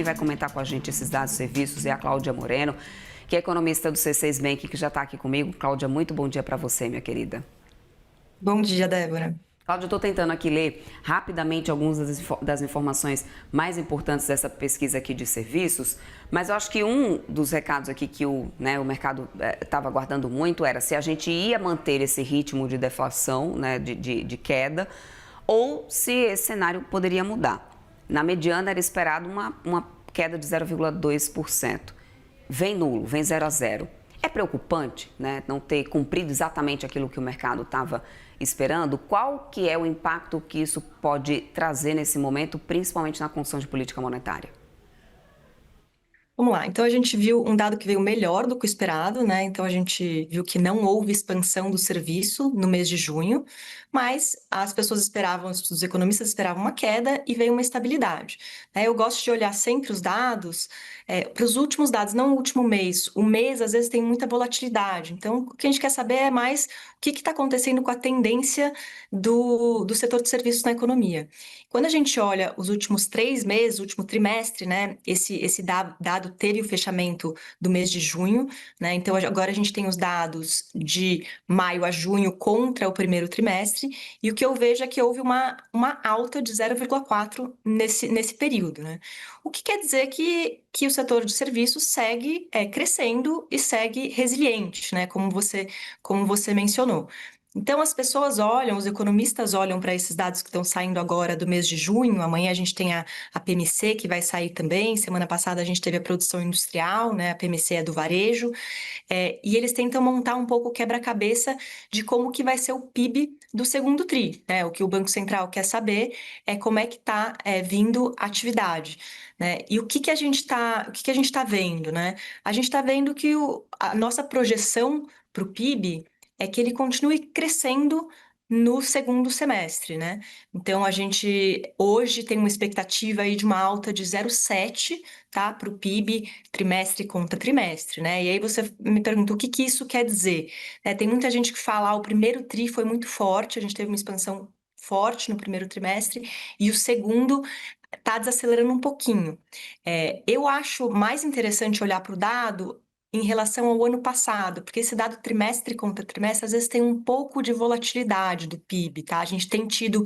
vai comentar com a gente esses dados e serviços é a Cláudia Moreno, que é economista do C6 Bank, que já está aqui comigo. Cláudia, muito bom dia para você, minha querida. Bom dia, Débora. Cláudia, eu estou tentando aqui ler rapidamente algumas das informações mais importantes dessa pesquisa aqui de serviços, mas eu acho que um dos recados aqui que o mercado estava aguardando muito era se a gente ia manter esse ritmo de deflação, né, de queda, ou se esse cenário poderia mudar. Na mediana era esperado uma queda de 0,2%. Vem nulo, vem 0 a 0. É preocupante, né, não ter cumprido exatamente aquilo que o mercado estava esperando? Qual que é o impacto que isso pode trazer nesse momento, principalmente na condução de política monetária? Vamos lá. Então, a gente viu um dado que veio melhor do que o esperado, né? Então, a gente viu que não houve expansão do serviço no mês de junho, mas as pessoas esperavam, os economistas esperavam uma queda e veio uma estabilidade, né? Eu gosto de olhar sempre os dados para os últimos dados, não o último mês. O mês, às vezes, tem muita volatilidade. Então, o que a gente quer saber é mais o que está acontecendo com a tendência do setor de serviços na economia. Quando a gente olha os últimos 3 meses, o último trimestre, né? Esse dado teve o fechamento do mês de junho, né? Então, agora a gente tem os dados de maio a junho contra o primeiro trimestre, e o que eu vejo é que houve uma alta de 0,4 nesse período, né? O que quer dizer que o setor de serviços segue crescendo e segue resiliente, né? Como você mencionou. Então, as pessoas olham, os economistas olham para esses dados que estão saindo agora do mês de junho. Amanhã a gente tem a PMC que vai sair também. Semana passada a gente teve a produção industrial, né? A PMC é do varejo. E eles tentam montar um pouco o quebra-cabeça de como que vai ser o PIB do segundo TRI, né? O que o Banco Central quer saber é como é que está vindo a atividade, né? E o que a gente está vendo, né? A gente está vendo que a nossa projeção para o PIB é que ele continue crescendo no segundo semestre, né? Então, a gente hoje tem uma expectativa aí de uma alta de 0,7, tá? Para o PIB trimestre contra trimestre, né? E aí você me pergunta o que isso quer dizer, né? Tem muita gente que fala, o primeiro TRI foi muito forte, a gente teve uma expansão forte no primeiro trimestre, e o segundo está desacelerando um pouquinho. Eu acho mais interessante olhar para o dado em relação ao ano passado, porque esse dado trimestre contra trimestre, às vezes tem um pouco de volatilidade do PIB, tá? A gente tem tido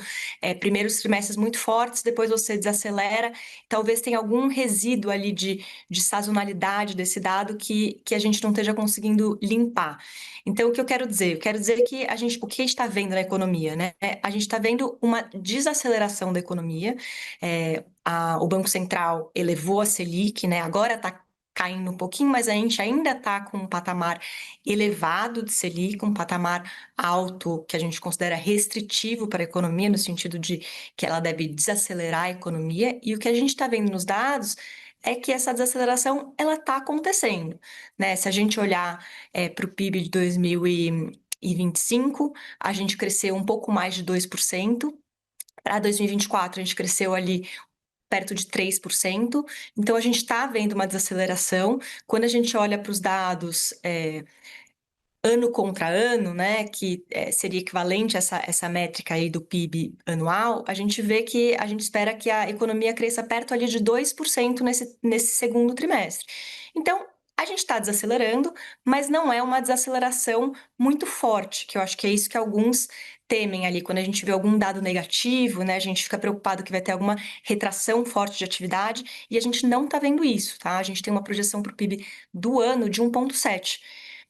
primeiros trimestres muito fortes, depois você desacelera, talvez tenha algum resíduo ali de sazonalidade desse dado que a gente não esteja conseguindo limpar. Então, o que eu quero dizer? Eu quero dizer que o que a gente está vendo na economia, né? A gente está vendo uma desaceleração da economia. O Banco Central elevou a Selic, né? Agora está caindo um pouquinho, mas a gente ainda está com um patamar elevado de Selic, um patamar alto que a gente considera restritivo para a economia, no sentido de que ela deve desacelerar a economia. E o que a gente está vendo nos dados é que essa desaceleração ela está acontecendo, né? Se a gente olhar para o PIB de 2025, a gente cresceu um pouco mais de 2%. Para 2024, a gente cresceu ali perto de 3%. Então, a gente está vendo uma desaceleração. Quando a gente olha para os dados ano contra ano, né, que seria equivalente a essa métrica aí do PIB anual, a gente vê que a gente espera que a economia cresça perto ali de 2% nesse segundo trimestre. Então, a gente está desacelerando, mas não é uma desaceleração muito forte, que eu acho que é isso que alguns temem ali. Quando a gente vê algum dado negativo, né, a gente fica preocupado que vai ter alguma retração forte de atividade, e a gente não está vendo isso, tá? A gente tem uma projeção para o PIB do ano de 1,7%.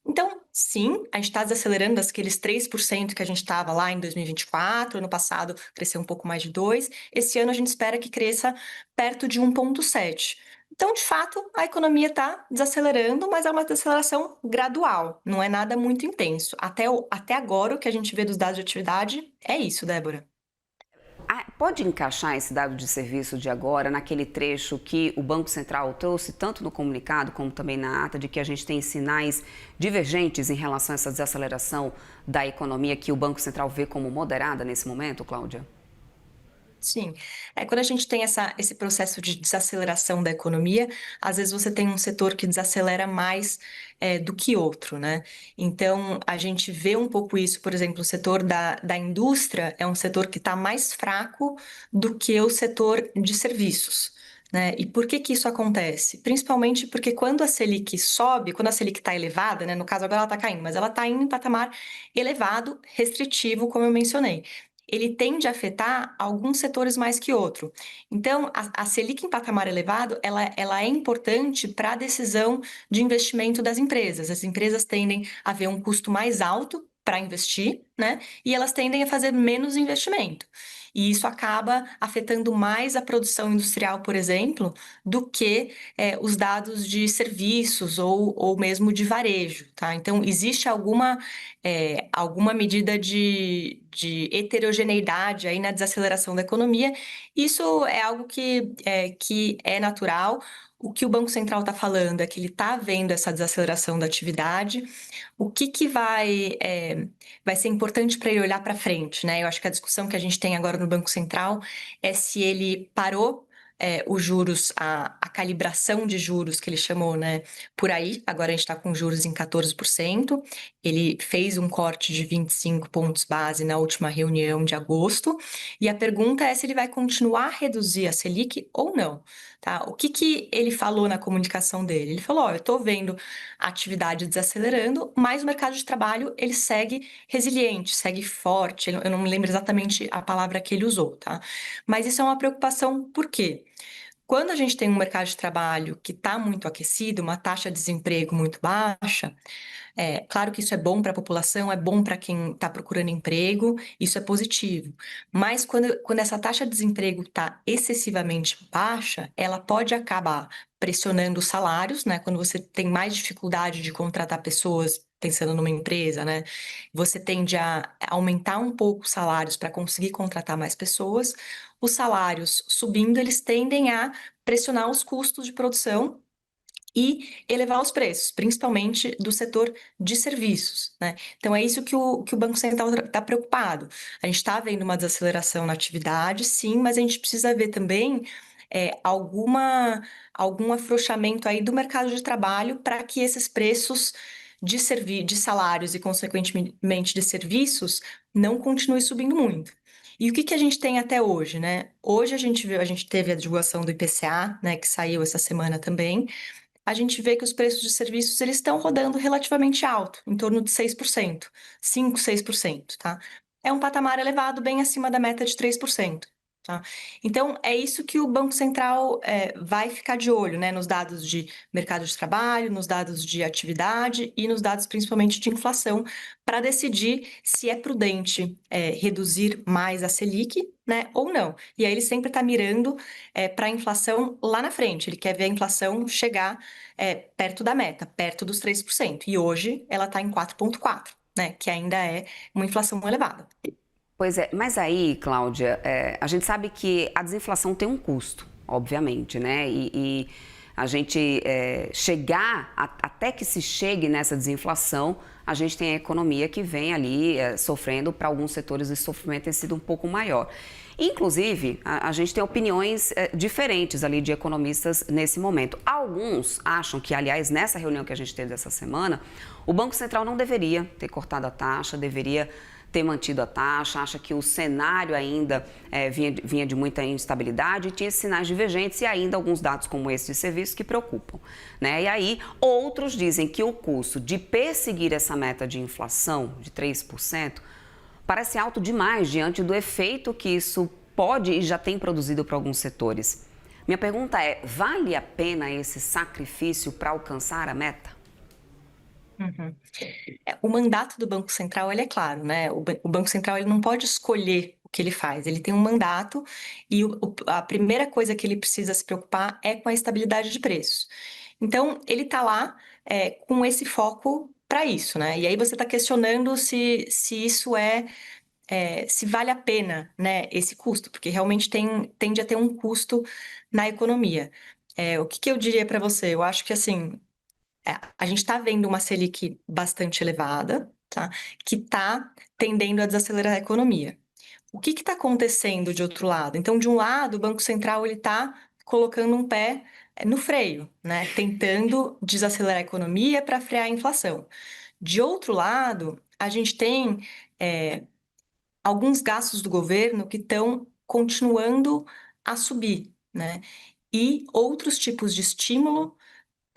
Então, sim, a gente está desacelerando daqueles 3% que a gente estava lá em 2024, ano passado cresceu um pouco mais de 2%, esse ano a gente espera que cresça perto de 1,7%. Então, de fato, a economia está desacelerando, mas é uma desaceleração gradual, não é nada muito intenso. Até agora, o que a gente vê dos dados de atividade é isso, Débora. Pode encaixar esse dado de serviço de agora naquele trecho que o Banco Central trouxe, tanto no comunicado como também na ata, de que a gente tem sinais divergentes em relação a essa desaceleração da economia que o Banco Central vê como moderada nesse momento, Cláudia? Sim, quando a gente tem esse processo de desaceleração da economia, às vezes você tem um setor que desacelera mais do que outro, né? Então, a gente vê um pouco isso, por exemplo, o setor da indústria é um setor que está mais fraco do que o setor de serviços, né? E por que que isso acontece? Principalmente porque quando a Selic sobe, quando a Selic está elevada, né? No caso agora ela está caindo, mas ela está em um patamar elevado, restritivo, como eu mencionei. Ele tende a afetar alguns setores mais que outro. Então, a Selic em patamar elevado, ela é importante para a decisão de investimento das empresas. As empresas tendem a ver um custo mais alto para investir, né? E elas tendem a fazer menos investimento. E isso acaba afetando mais a produção industrial, por exemplo, do que os dados de serviços ou mesmo de varejo, tá? Então, existe alguma medida de heterogeneidade aí na desaceleração da economia. Isso é algo que é natural. O que o Banco Central está falando é que ele está vendo essa desaceleração da atividade. O que que vai ser importante para ele olhar para frente, né? Eu acho que a discussão que a gente tem agora no Banco Central é se ele parou os juros, a calibração de juros que ele chamou, né? Por aí, agora a gente está com juros em 14%. Ele fez um corte de 25 pontos base na última reunião de agosto. E a pergunta é se ele vai continuar a reduzir a Selic ou não, tá? O que que ele falou na comunicação dele? Ele falou: ó, eu estou vendo a atividade desacelerando, mas o mercado de trabalho ele segue resiliente, segue forte. Eu não me lembro exatamente a palavra que ele usou, tá? Mas isso é uma preocupação, por quê? Quando a gente tem um mercado de trabalho que está muito aquecido, uma taxa de desemprego muito baixa, claro que isso é bom para a população, é bom para quem está procurando emprego, isso é positivo. Mas quando essa taxa de desemprego está excessivamente baixa, ela pode acabar pressionando os salários, né? Quando você tem mais dificuldade de contratar pessoas pensando numa empresa, né? Você tende a aumentar um pouco os salários para conseguir contratar mais pessoas. Os salários subindo, eles tendem a pressionar os custos de produção e elevar os preços, principalmente do setor de serviços, né? Então, é isso que o Banco Central está preocupado. A gente está vendo uma desaceleração na atividade, sim, mas a gente precisa ver também algum afrouxamento aí do mercado de trabalho para que esses preços de salários e, consequentemente, de serviços não continuem subindo muito. E o que que a gente tem até hoje, né? Hoje a gente teve a divulgação do IPCA, né, que saiu essa semana também. A gente vê que os preços de serviços eles estão rodando relativamente alto, em torno de 6%, 5, 6%, tá? É um patamar elevado, bem acima da meta de 3%. Tá? Então, é isso que o Banco Central vai ficar de olho, né? Nos dados de mercado de trabalho, nos dados de atividade e nos dados principalmente de inflação, para decidir se é prudente reduzir mais a Selic, né? Ou não. E aí ele sempre está mirando para a inflação lá na frente. Ele quer ver a inflação chegar perto da meta, perto dos 3%. E hoje ela está em 4,4%, né? Que ainda é uma inflação elevada. Pois é, mas aí, Cláudia, a gente sabe que a desinflação tem um custo, obviamente, né? E a gente até que se chegue nessa desinflação, a gente tem a economia que vem ali sofrendo, para alguns setores esse sofrimento tem sido um pouco maior. Inclusive, a gente tem opiniões diferentes ali de economistas nesse momento. Alguns acham que, aliás, nessa reunião que a gente teve essa semana, o Banco Central não deveria ter cortado a taxa, deveria ter mantido a taxa, acha que o cenário ainda vinha de muita instabilidade e tinha sinais divergentes e ainda alguns dados como esse de serviços que preocupam, né? E aí, outros dizem que o custo de perseguir essa meta de inflação de 3% parece alto demais diante do efeito que isso pode e já tem produzido para alguns setores. Minha pergunta é, vale a pena esse sacrifício para alcançar a meta? Uhum. O mandato do Banco Central, ele é claro, né? O Banco Central ele não pode escolher o que ele faz. Ele tem um mandato e a primeira coisa que ele precisa se preocupar é com a estabilidade de preços. Então, ele está lá com esse foco para isso, né? E aí você está questionando se isso se vale a pena, né, esse custo, porque realmente tende a ter um custo na economia. O que que eu diria para você? Eu acho que assim a gente está vendo uma Selic bastante elevada, tá? Que está tendendo a desacelerar a economia. O que está acontecendo de outro lado? Então, de um lado, o Banco Central ele está colocando um pé no freio, né? Tentando desacelerar a economia para frear a inflação. De outro lado, a gente tem alguns gastos do governo que estão continuando a subir, né? e outros tipos de estímulo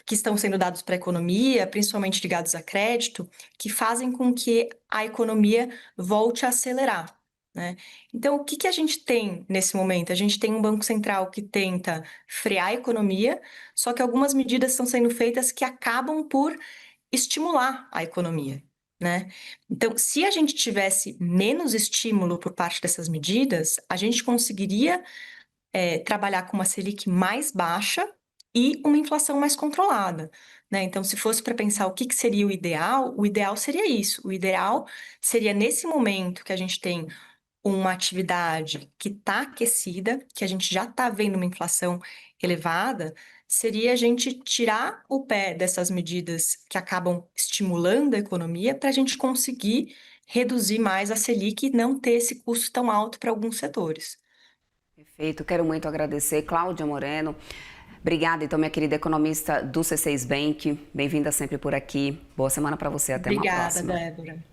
que estão sendo dados para a economia, principalmente ligados a crédito, que fazem com que a economia volte a acelerar, né? Então, o que que a gente tem nesse momento? A gente tem um Banco Central que tenta frear a economia, só que algumas medidas estão sendo feitas que acabam por estimular a economia, né? Então, se a gente tivesse menos estímulo por parte dessas medidas, a gente conseguiria trabalhar com uma Selic mais baixa e uma inflação mais controlada, né? Então, se fosse para pensar o que seria o ideal seria isso. O ideal seria nesse momento que a gente tem uma atividade que está aquecida, que a gente já está vendo uma inflação elevada, seria a gente tirar o pé dessas medidas que acabam estimulando a economia para a gente conseguir reduzir mais a Selic e não ter esse custo tão alto para alguns setores. Perfeito, quero muito agradecer, Cláudia Moreno. Obrigada, então, minha querida economista do C6 Bank. Bem-vinda sempre por aqui. Boa semana para você, até uma Obrigada, próxima. Débora.